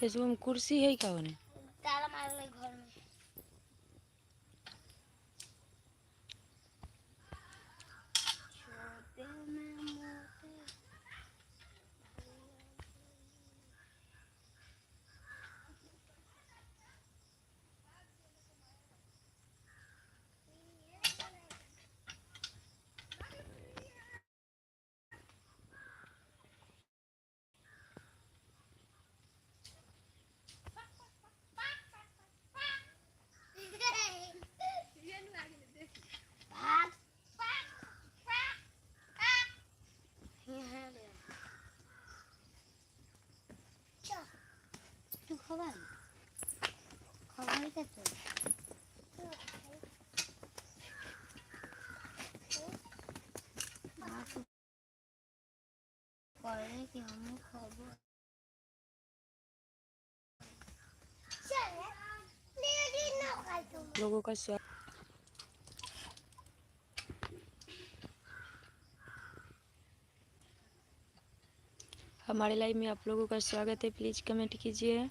इसमें कुर्सी है क्या होने? ताला मार ले घर में। छोटे में मोटे भाग यहाँ ले तू खबर खबर कैसे करे कि हम खबर लोगों का स्वागत। हमारे लाइव में आप लोगों का स्वागत है। प्लीज़ कमेंट कीजिए।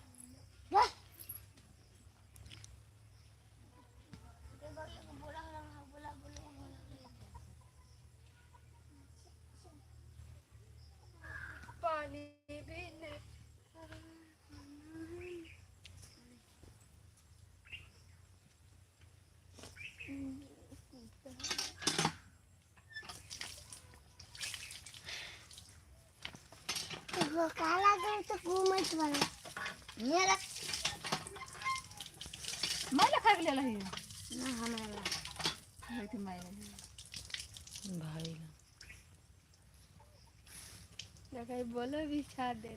पानी भी नहीं वो काला गए तो घूमत वाला मेरा मैं लखा के ले रही हूँ ना हमारा बैठी मैं भाई लगा बोलो भी छा दे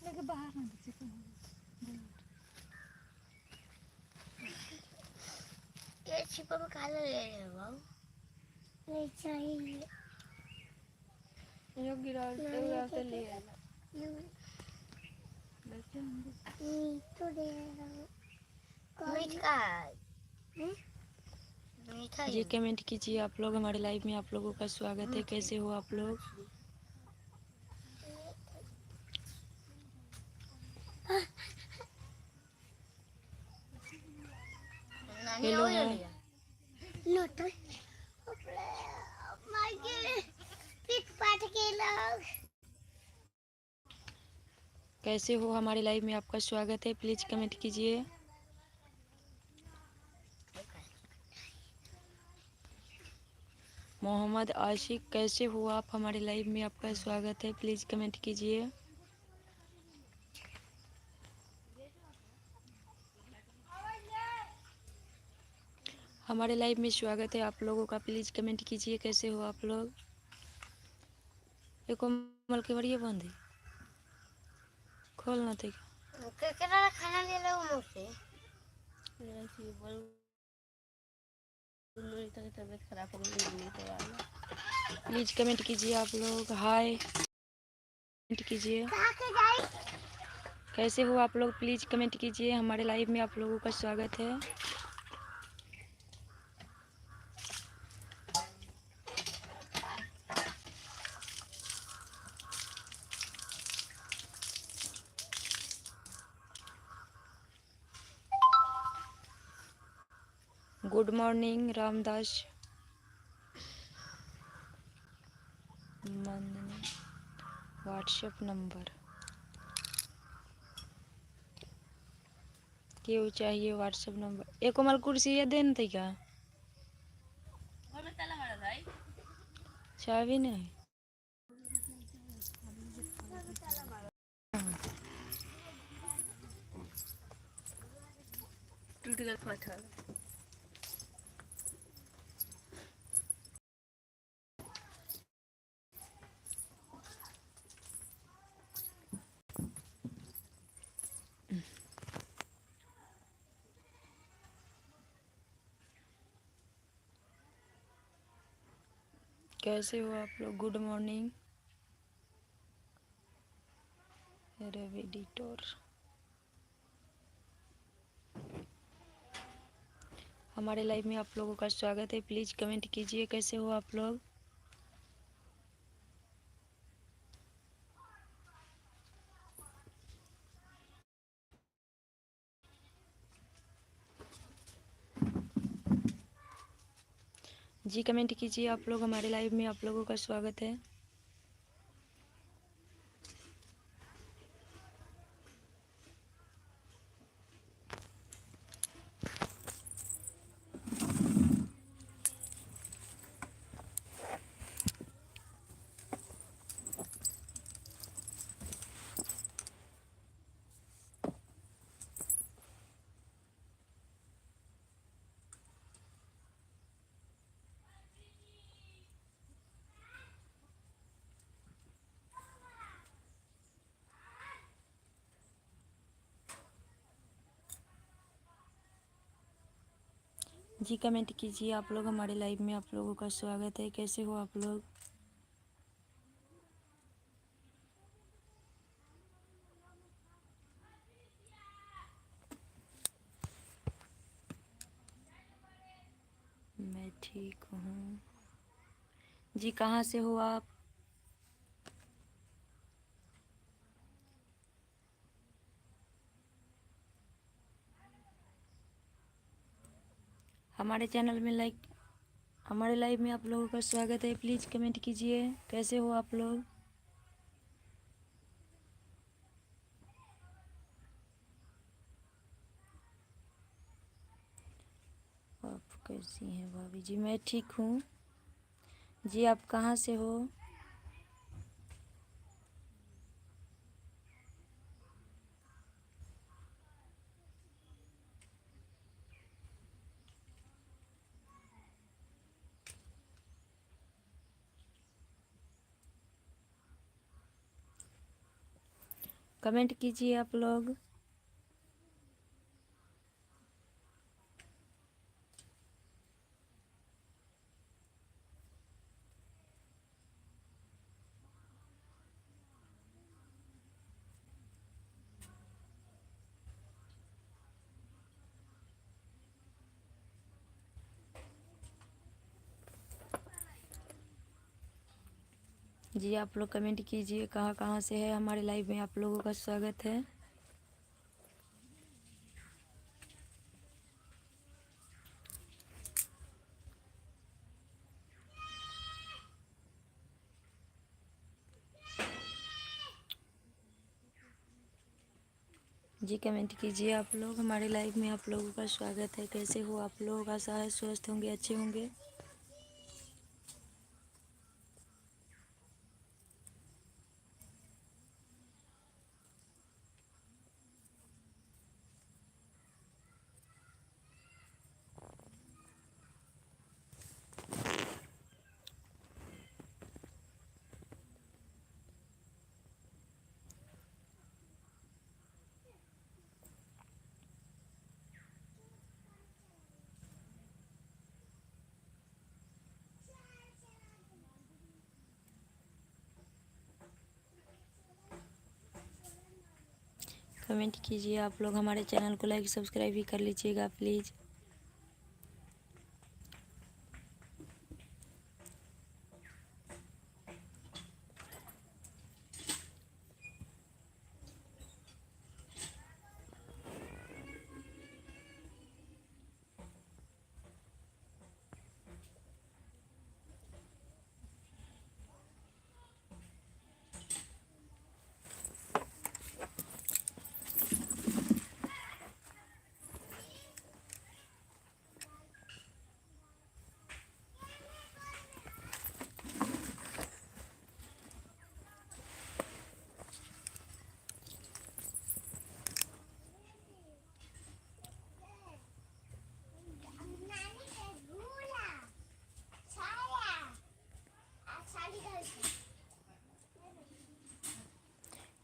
लेके बाहर ना बच्चे को ये छिपा में काला ले रहे हो बाबू नहीं चाहिए यो गिराते ले आना बच्चे हम तो दे रहा हूँ मीठा जी कमेंट कीजिए आप लोग। हमारे लाइव में आप लोगों का स्वागत है। कैसे हो आप लोग? हेलो है। लोटल मागे पिट पाट के लोग कैसे हो? हमारे लाइव में आपका स्वागत है। प्लीज़ कमेंट कीजिए। मोहम्मद आशिक कैसे हो आप? हमारे लाइव में आपका स्वागत है। प्लीज़ कमेंट कीजिए। हमारे लाइव में स्वागत है आप लोगों का। प्लीज़ कमेंट कीजिए। कैसे हो आप लोग? ये कोमल के बड़िया बंद है, खोलना थे केकरा खाना ले लो मुझसे ऐसी बोल मेरी तो तबीयत खराब हो गई तो प्लीज़ कमेंट कीजिए आप लोग। हाय कमेंट कीजिए। कैसे हो आप लोग? प्लीज़ कमेंट कीजिए। हमारे लाइव में आप लोगों का स्वागत है। Good morning Ramdas Mandani. WhatsApp number क्यों चाहिए? व्हाट्सएप नंबर एक कोमल कुर्सी ये देन थे क्या? चाबी नहीं टूट गया पत्थर कैसे हो आप लोग? Good morning Ravi editor. हमारे लाइव में आप लोगों का स्वागत है। प्लीज़ कमेंट कीजिए। कैसे हो आप लोग? जी कमेंट कीजिए आप लोग, हमारे लाइव में आप लोगों का स्वागत है। जी कमेंट कीजिए आप लोग, हमारे लाइव में आप लोगों का स्वागत है। कैसे हो आप लोग? मैं ठीक हूँ। जी कहाँ से हो आप? हमारे चैनल में हमारे लाइव में आप लोगों का स्वागत है। प्लीज़ कमेंट कीजिए कैसे हो आप लोग। आप कैसी हैं भाभी जी? मैं ठीक हूँ। जी आप कहाँ से हो? कमेंट कीजिए आप लोग। जी आप लोग कमेंट कीजिए कहाँ कहाँ से है। हमारे लाइव में आप लोगों का स्वागत है। जी कमेंट कीजिए आप लोग, हमारे लाइव में आप लोगों का स्वागत है। कैसे हो आप लोग? आशा है स्वस्थ होंगे, अच्छे होंगे। कमेंट कीजिए आप लोग, हमारे चैनल को लाइक सब्सक्राइब भी कर लीजिएगा प्लीज़।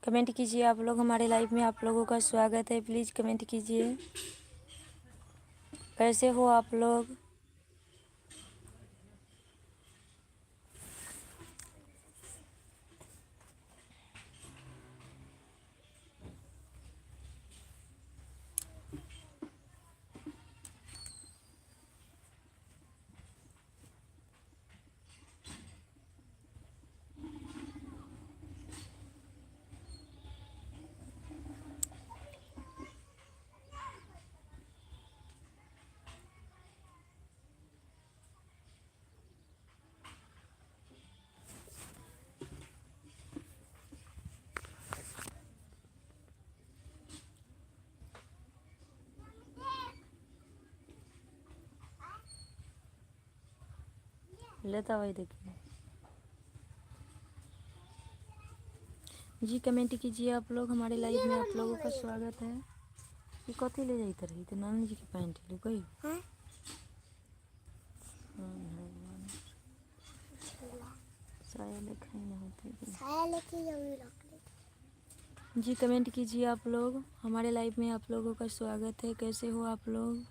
कमेंट कीजिए आप लोग, हमारे लाइव में आप लोगों का स्वागत है। प्लीज़ कमेंट कीजिए कैसे हो आप लोग। लेता भाई देखिए जी। कमेंट कीजिए आप लोग, हमारे लाइव में आप लोगों का स्वागत है। ये कथी ले जाते रही तो नानी जी की पैंट ले कोई साया लेखा ही ना होते साया लेके जाऊंगी रख जी। कमेंट कीजिए आप लोग, हमारे लाइव में आप लोगों का स्वागत है। कैसे हो आप लोग?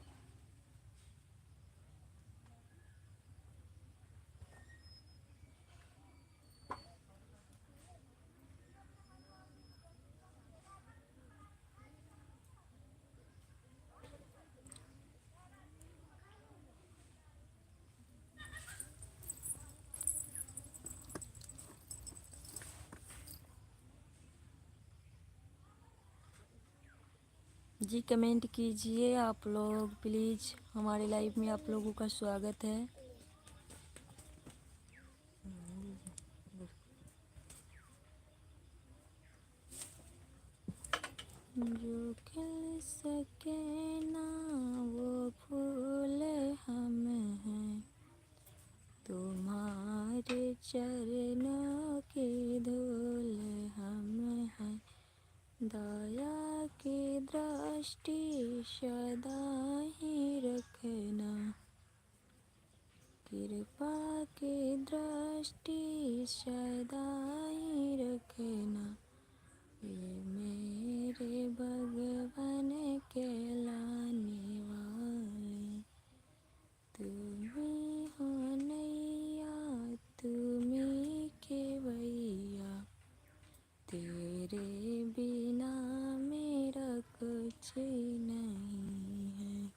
जी कमेंट कीजिए आप लोग प्लीज़, हमारे लाइव में आप लोगों का स्वागत है। जो खिल सके ना वो फूल हम हैं, तुम्हारे चरणों की धूल हम हैं। दया की दृष्टि सदा ही रखना, कृपा की दृष्टि सदा ही रखना। ये मेरे भगवान के लाने वाले, तुम्ही हो नैया तुम्ही के भैया, तेरे बिना मेरा कुछ नहीं है।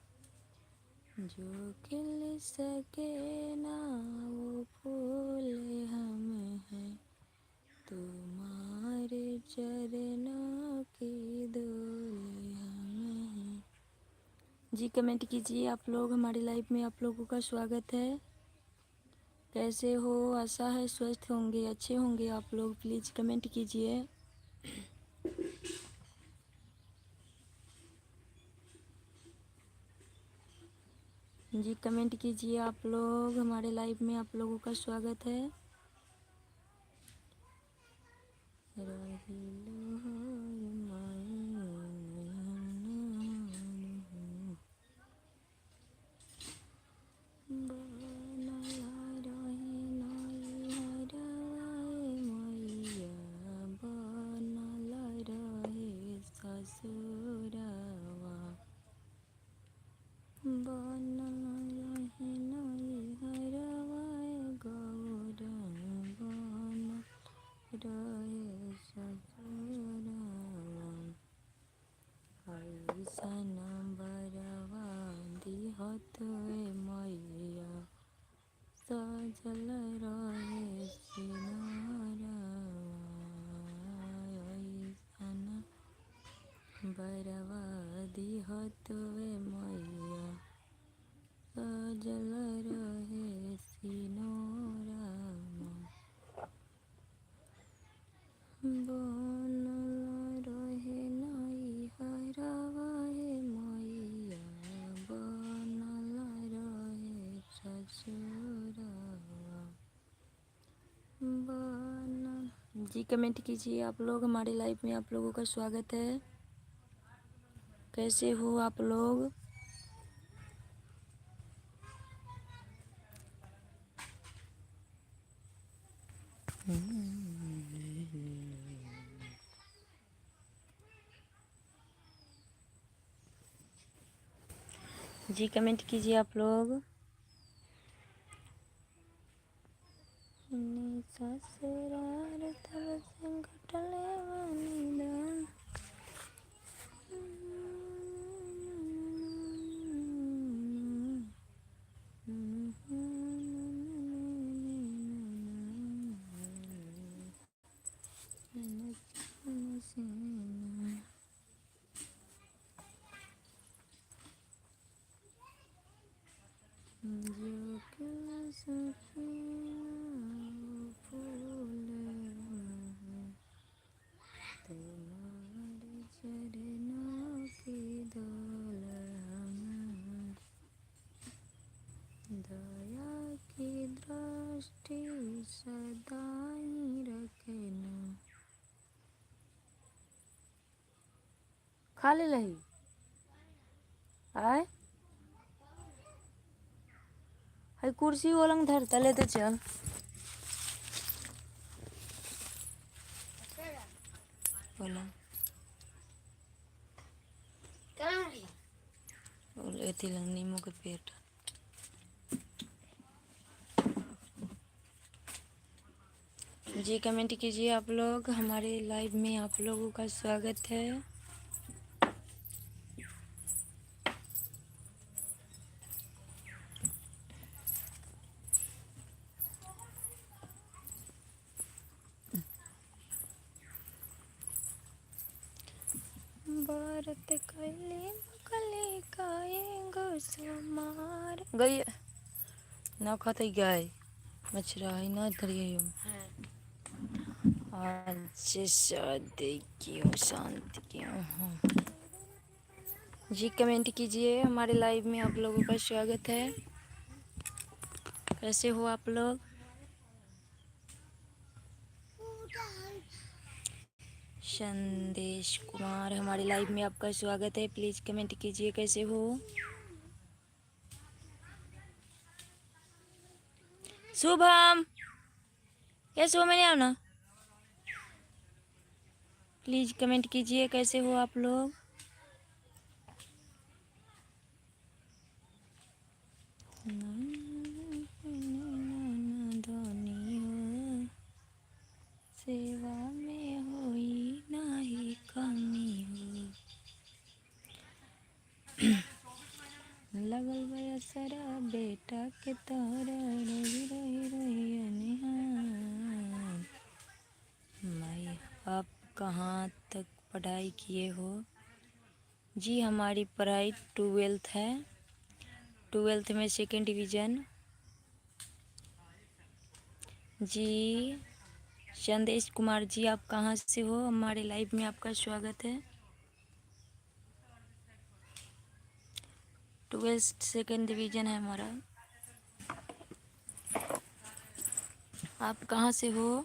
जो खिल सके ना वो फूल हम हैं, तुम्हारे चरणों की धूल हम हैं। जी कमेंट कीजिए आप लोग, हमारे लाइव में आप लोगों का स्वागत है। कैसे हो? आशा है स्वस्थ होंगे, अच्छे होंगे आप लोग। प्लीज़ कमेंट कीजिए। जी कमेंट कीजिए आप लोग, हमारे लाइव में आप लोगों का स्वागत है। सजल रहे सिनारा, बरवादी हतवे मैया, सजल रहे सिनोरा, बनल रहे नई हरवा मैया, बनल रहे ससुरवा बनल। जी कमेंट कीजिए आप लोग, हमारे लाइव में आप लोगों का स्वागत है। कैसे हो आप लोग? जी कमेंट कीजिए आप लोग। ससुराल तब संकटले बनिदान, जो खिल सके वो फूल हैं, तुम्हारे चरणों की धूल हम हैं। दया की मुष्टि सदाई रखना। खा ले लही आय है कुर्सी ओलंग धर तले तो चल। ओलंग अथी लंग नींबू के पेट। जी कमेंट कीजिए आप लोग, हमारे लाइव में आप लोगों का स्वागत है। भारत कले कले खाएंगे समार गई ना खाते गाय मछरा है ना धरिए आज शादी क्यों शांति क्यों हो। जी कमेंट कीजिए, हमारे लाइव में आप लोगों का स्वागत है। कैसे हो आप लोग? संदेश कुमार, हमारे लाइव में आपका स्वागत है। प्लीज कमेंट कीजिए कैसे हो। शुभम कैसे हो, मैंने आओ ना। प्लीज कमेंट कीजिए कैसे हो आप लोग। धोनी हो सेवा में होई नाही कमी हो। लगल बयसरा बेटा के तोरा रही रही रही अनहार। माई आप कहाँ तक पढ़ाई किए हो? जी हमारी पढ़ाई 12th है। 12th में 2nd डिवीज़न। जी संदेश कुमार जी, आप कहाँ से हो? हमारे लाइव में आपका स्वागत है। 12th 2nd डिवीज़न है हमारा। आप कहाँ से हो?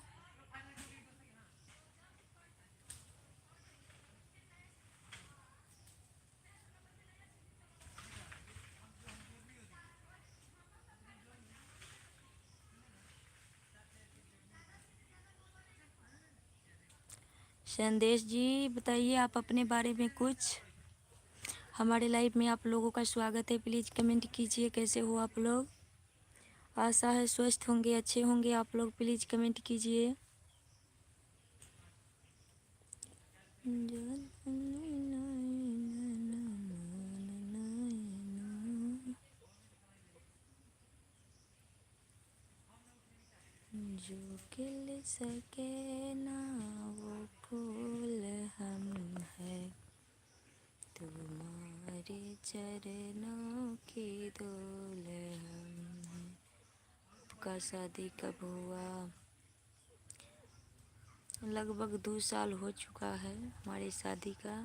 संदेश जी बताइए आप अपने बारे में कुछ। हमारे लाइव में आप लोगों का स्वागत है। प्लीज़ कमेंट कीजिए कैसे हो आप लोग। आशा है स्वस्थ होंगे, अच्छे होंगे आप लोग। प्लीज़ कमेंट कीजिए। जो खिल सके ना वो फूल हम है, तुम्हारे चरणों की धूल हम है। आपका शादी कब हुआ? लगभग 2 साल हो चुका है हमारी शादी का।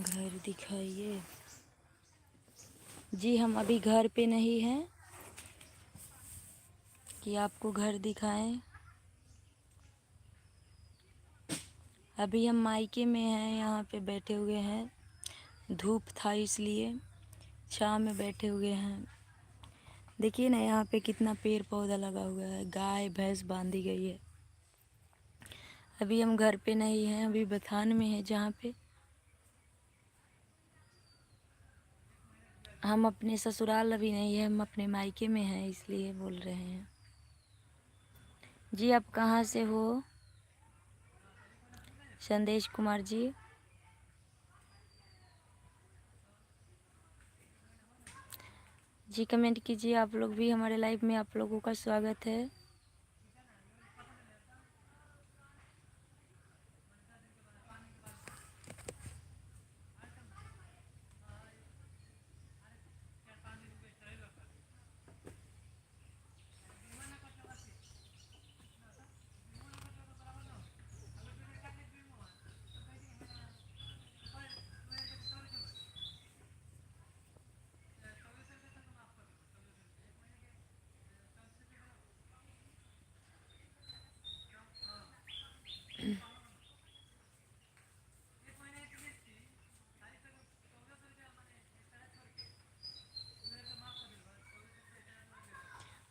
घर दिखाइए। जी हम अभी घर पे नहीं हैं कि आपको घर दिखाएं। अभी हम मायके में हैं, यहाँ पे बैठे हुए हैं। धूप था इसलिए छाँव में बैठे हुए हैं। देखिए ना यहाँ पे कितना पेड़ पौधा लगा हुआ है, गाय भैंस बांधी गई है। अभी हम घर पे नहीं हैं, अभी बथान में है, जहाँ पे हम अपने ससुराल अभी नहीं है, हम अपने मायके में हैं, इसलिए बोल रहे हैं। जी आप कहाँ से हो? संदेश कुमार जी। जी कमेंट कीजिए आप लोग भी, हमारे लाइव में आप लोगों का स्वागत है।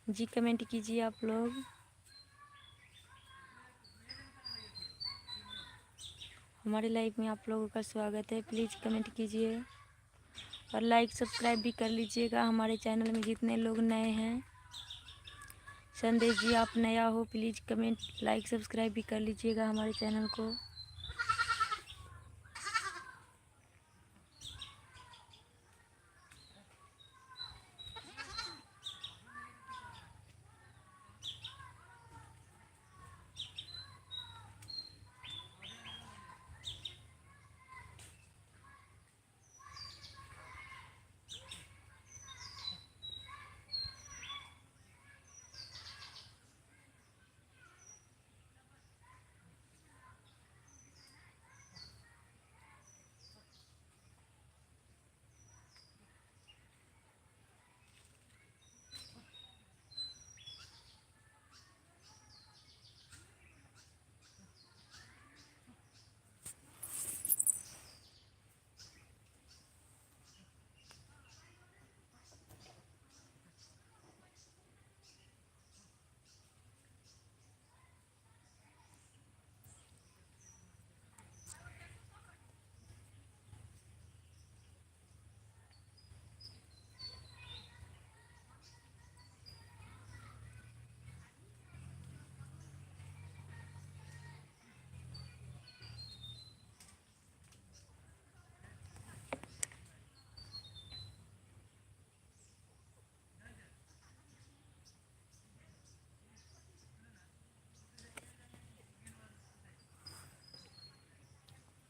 जी कमेंट कीजिए आप लोग। हमारे लाइव में आप लोगों का स्वागत है, प्लीज़ कमेंट कीजिए और लाइक सब्सक्राइब भी कर लीजिएगा हमारे चैनल में जितने लोग नए हैं। संदेश जी आप नया हो, प्लीज़ कमेंट लाइक सब्सक्राइब भी कर लीजिएगा हमारे चैनल को।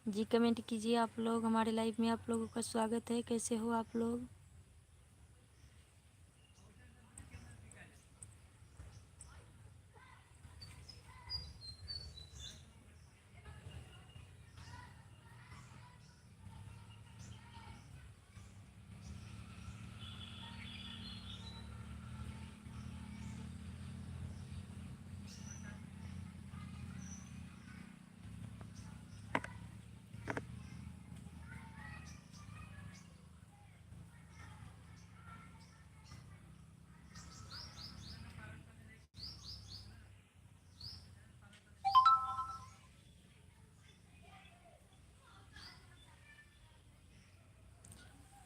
जी कमेंट कीजिए आप लोग, हमारे लाइव में आप लोगों का स्वागत है। कैसे हो आप लोग?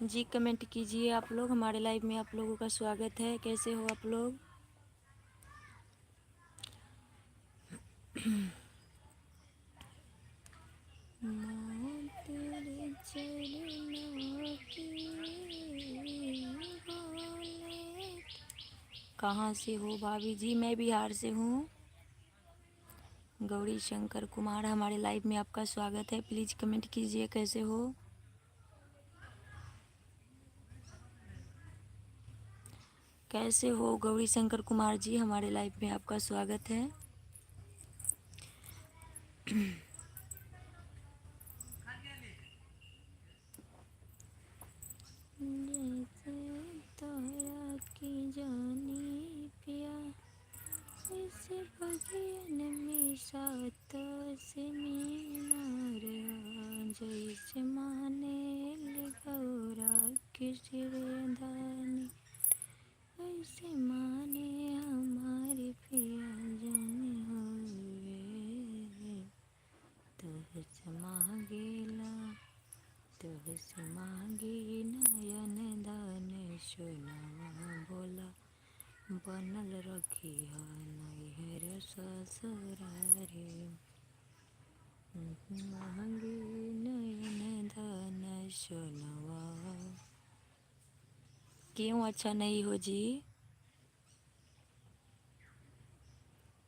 जी कमेंट कीजिए आप लोग, हमारे लाइव में आप लोगों का स्वागत है। कैसे हो आप लोग? तेरे चरणों की बोले। कहाँ से हो भाभी जी? मैं बिहार से हूँ। गौरी शंकर कुमार, हमारे लाइव में आपका स्वागत है। प्लीज़ कमेंट कीजिए कैसे हो। कैसे हो गौरी शंकर कुमार जी? हमारे लाइव में आपका स्वागत है। जैसे तोरा की जानी पिया, ऐसे बगियन में सात से मीनार, जैसे माने ले गौरा की सिरदानी, ऐसे सोनवा बोला बनल रखी नैहर ससुरारी महंगी नयन धन सोनवा। क्यों अच्छा नहीं हो जी?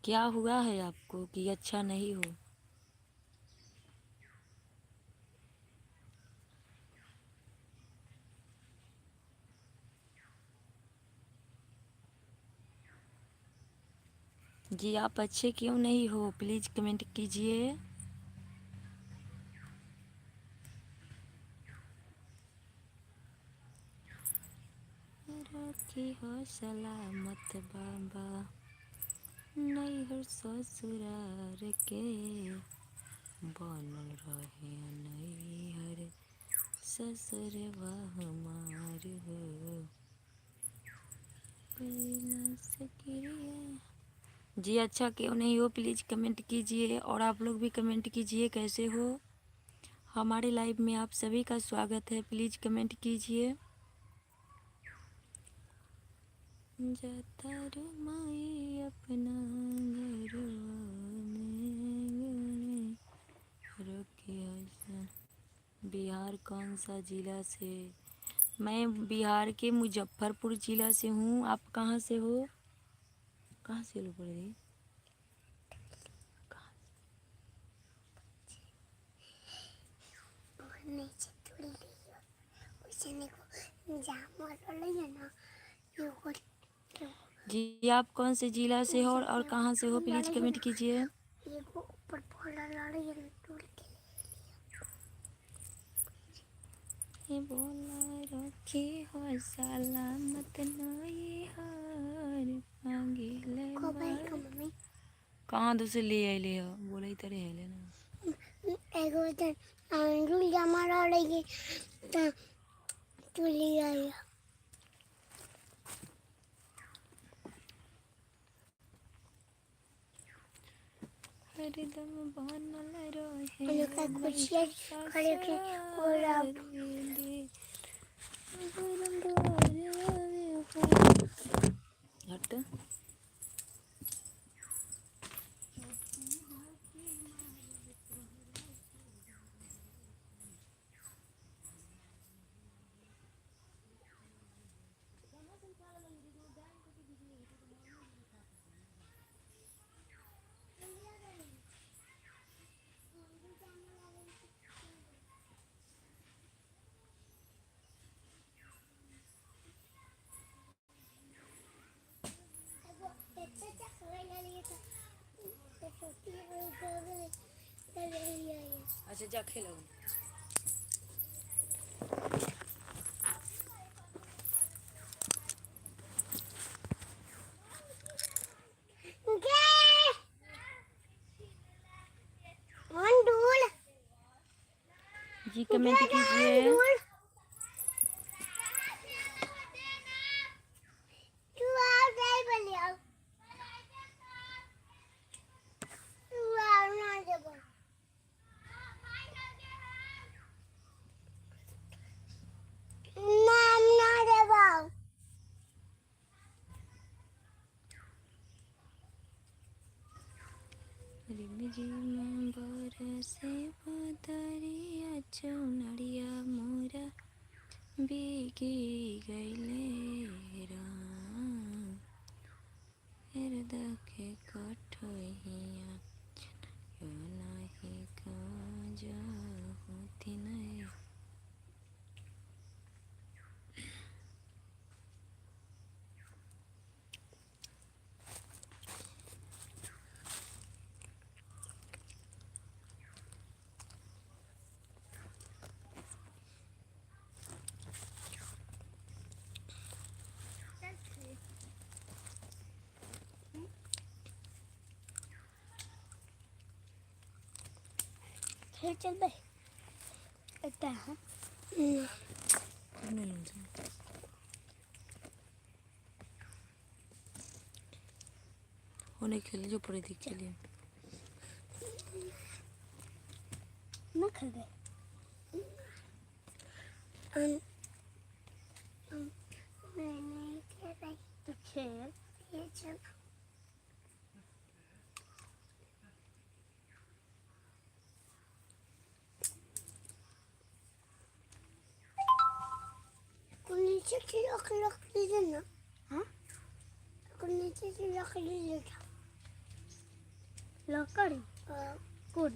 क्या हुआ है आपको कि अच्छा नहीं हो? जी आप अच्छे क्यों नहीं हो? प्लीज़ कमेंट कीजिए। रखी हो सलामत बाबा नैहर ससुरार के बनल रहे नैहर ससुरवा हमार हो कैला सक्रिया। जी अच्छा क्यों नहीं हो? प्लीज़ कमेंट कीजिए और आप लोग भी कमेंट कीजिए कैसे हो। हमारे लाइव में आप सभी का स्वागत है। प्लीज़ कमेंट कीजिए। जाता रे माई अपना घरवा में रखिया। बिहार कौन सा ज़िला से? मैं बिहार के मुजफ्फरपुर ज़िला से हूँ। आप कहाँ से हो? कहाँ से लो पड़े? नीचे थोड़ी उसे को जाम वाला है ना ये को जी आप कौन से ज़िला से हो और कहाँ से हो? प्लीज़ कमेंट कीजिए। ये को ऊपर फोड़ा लड़ा ये टूट के ये बोला रखी हो सलामत नैहर मांगिले को भाई बर। का मम्मी कहाँ दूसरे ले आइले हो? बोले तरे है लेना। एगो दिन अंडू जमा रही तो तुली आई हरदम बनल रहे उनका कुछ ये खड़े के और अब हट। अच्छा जा खेलो। जी कमेंट कीजिए। रिमझिम बरसे बदरिया चौनरिया मोरा भीगी गइले राम हृदय के कठहिया यो नाही काजा होती नहीं। फिर चल बे लगता है होने खेले जो पड़े थी चलिए। ना खा गए मैं नहीं खेल रही। तो खेल। ये चल नीचे से लक लीजिए ना। हाँ नीचे से लक लीजिए। लकड़ी हाँ, कुड